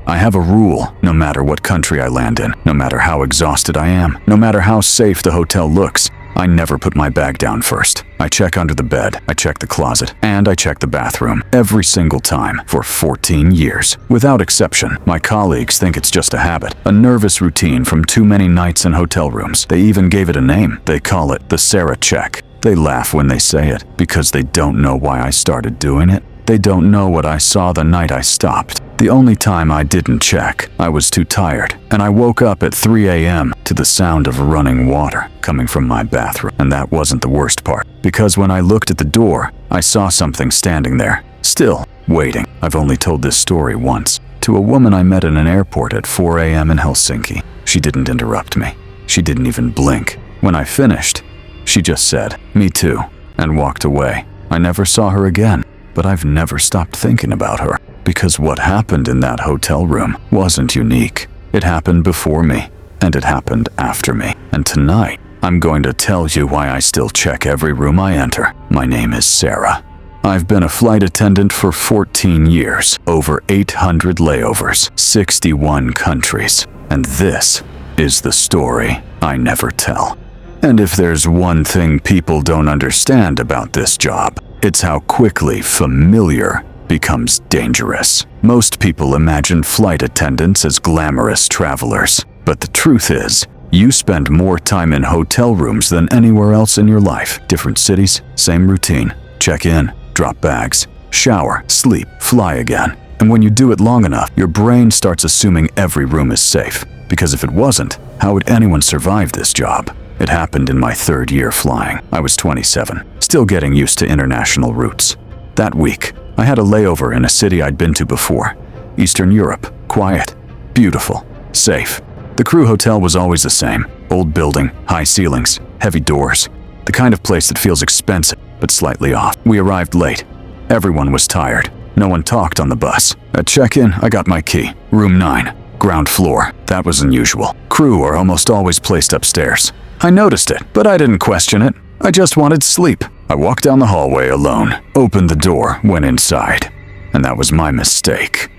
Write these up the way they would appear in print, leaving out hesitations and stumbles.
I have a rule: no matter what country I land in, no matter how exhausted I am, no matter how safe the hotel looks, I never put my bag down first. I check under the bed, I check the closet, and I check the bathroom every single time for 14 years. Without exception, my colleagues think it's just a habit, a nervous routine from too many nights in hotel rooms. They even gave it a name. They call it the Sarah check. They laugh when they say it because they don't know why I started doing it. They don't know what I saw the night I stopped. The only time I didn't check, I was too tired, and I woke up at 3 a.m. to the sound of running water coming from my bathroom. And that wasn't the worst part, because when I looked at the door, I saw something standing there, still waiting. I've only told this story once, to a woman I met in an airport at 4 a.m. in Helsinki. She didn't interrupt me. She didn't even blink. When I finished, she just said, "Me too," and walked away. I never saw her again. But I've never stopped thinking about her, because what happened in that hotel room wasn't unique. It happened before me, and it happened after me. And tonight, I'm going to tell you why I still check every room I enter. My name is Sarah. I've been a flight attendant for 14 years, over 800 layovers, 61 countries. And this is the story I never tell. And if there's one thing people don't understand about this job, it's how quickly familiar becomes dangerous. Most people imagine flight attendants as glamorous travelers, but the truth is, you spend more time in hotel rooms than anywhere else in your life. Different cities, same routine. Check in, drop bags, shower, sleep, fly again. And when you do it long enough, your brain starts assuming every room is safe. Because if it wasn't, how would anyone survive this job? It happened in my 3rd year flying. I was 27, still getting used to international routes. That week, I had a layover in a city I'd been to before. Eastern Europe, quiet, beautiful, safe. The crew hotel was always the same. Old building, high ceilings, heavy doors. The kind of place that feels expensive, but slightly off. We arrived late. Everyone was tired. No one talked on the bus. At check-in, I got my key. Room 9, ground floor. That was unusual. Crew are almost always placed upstairs. I noticed it, but I didn't question it. I just wanted sleep. I walked down the hallway alone, opened the door, went inside. And that was my mistake.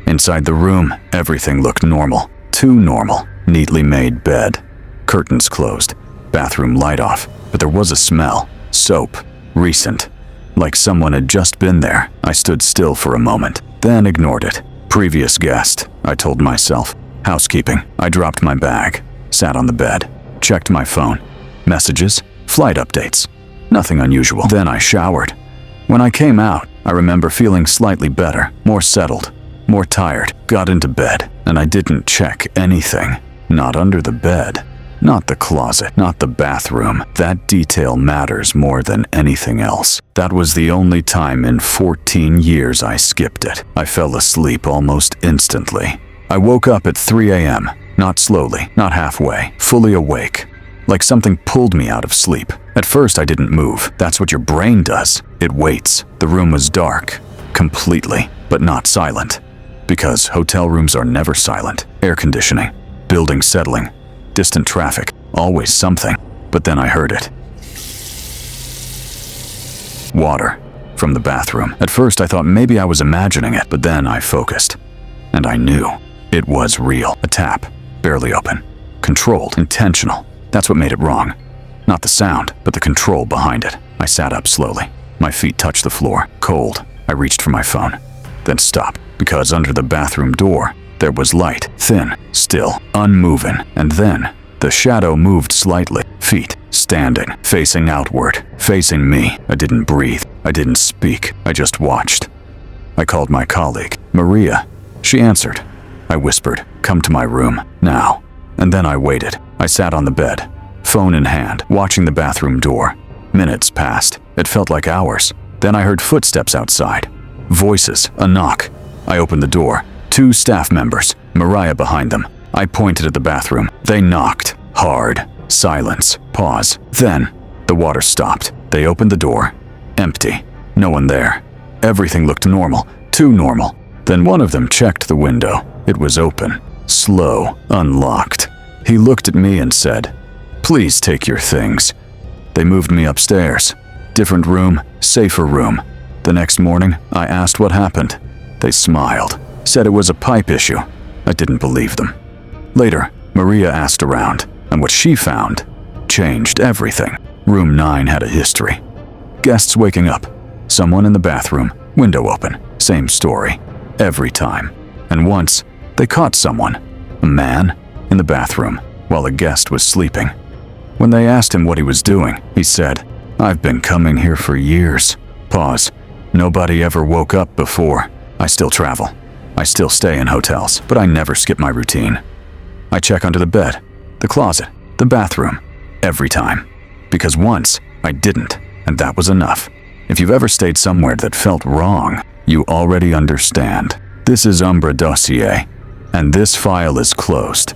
Inside the room, everything looked normal. Too normal. Neatly made bed. Curtains closed. Bathroom light off. But there was a smell. Soap. Recent. Like someone had just been there. I stood still for a moment, then ignored it. Previous guest, I told myself. Housekeeping. I dropped my bag. Sat on the bed. Checked my phone. Messages, flight updates. Nothing unusual. Then I showered. When I came out, I remember feeling slightly better, more settled, more tired. Got into bed, and I didn't check anything. Not under the bed. Not the closet. Not the bathroom. That detail matters more than anything else. That was the only time in 14 years I skipped it. I fell asleep almost instantly. I woke up at 3 a.m. Not slowly, not halfway, fully awake. Like something pulled me out of sleep. At first I didn't move. That's what your brain does. It waits. The room was dark. Completely. But not silent. Because hotel rooms are never silent. Air conditioning. Building settling. Distant traffic. Always something. But then I heard it. Water. From the bathroom. At first I thought maybe I was imagining it, but then I focused. And I knew. It was real. A tap. Barely open. Controlled. Intentional. That's what made it wrong. Not the sound, but the control behind it. I sat up slowly. My feet touched the floor. Cold. I reached for my phone. Then stopped, because under the bathroom door, there was light. Thin. Still. Unmoving. And then, the shadow moved slightly. Feet. Standing. Facing outward. Facing me. I didn't breathe. I didn't speak. I just watched. I called my colleague, Maria. She answered. I whispered, "Come to my room, now." And then I waited. I sat on the bed, phone in hand, watching the bathroom door. Minutes passed. It felt like hours. Then I heard footsteps outside. Voices, a knock. I opened the door. 2 staff members, Mariah behind them. I pointed at the bathroom. They knocked. Hard. Silence. Pause. Then, the water stopped. They opened the door. Empty. No one there. Everything looked normal. Too normal. Then one of them checked the window. It was open. Slow. Unlocked. He looked at me and said, "Please take your things." They moved me upstairs. Different room, safer room. The next morning, I asked what happened. They smiled. Said it was a pipe issue. I didn't believe them. Later, Maria asked around, and what she found changed everything. Room 9 had a history. Guests waking up, someone in the bathroom, window open, same story, every time. And once, they caught someone, a man, in the bathroom, while a guest was sleeping. When they asked him what he was doing, he said, "I've been coming here for years." Pause. "Nobody ever woke up before. I still travel. I still stay in hotels, but I never skip my routine. I check under the bed, the closet, the bathroom, every time. Because once, I didn't, and that was enough." If you've ever stayed somewhere that felt wrong, you already understand. This is Umbra Dossier, and this file is closed.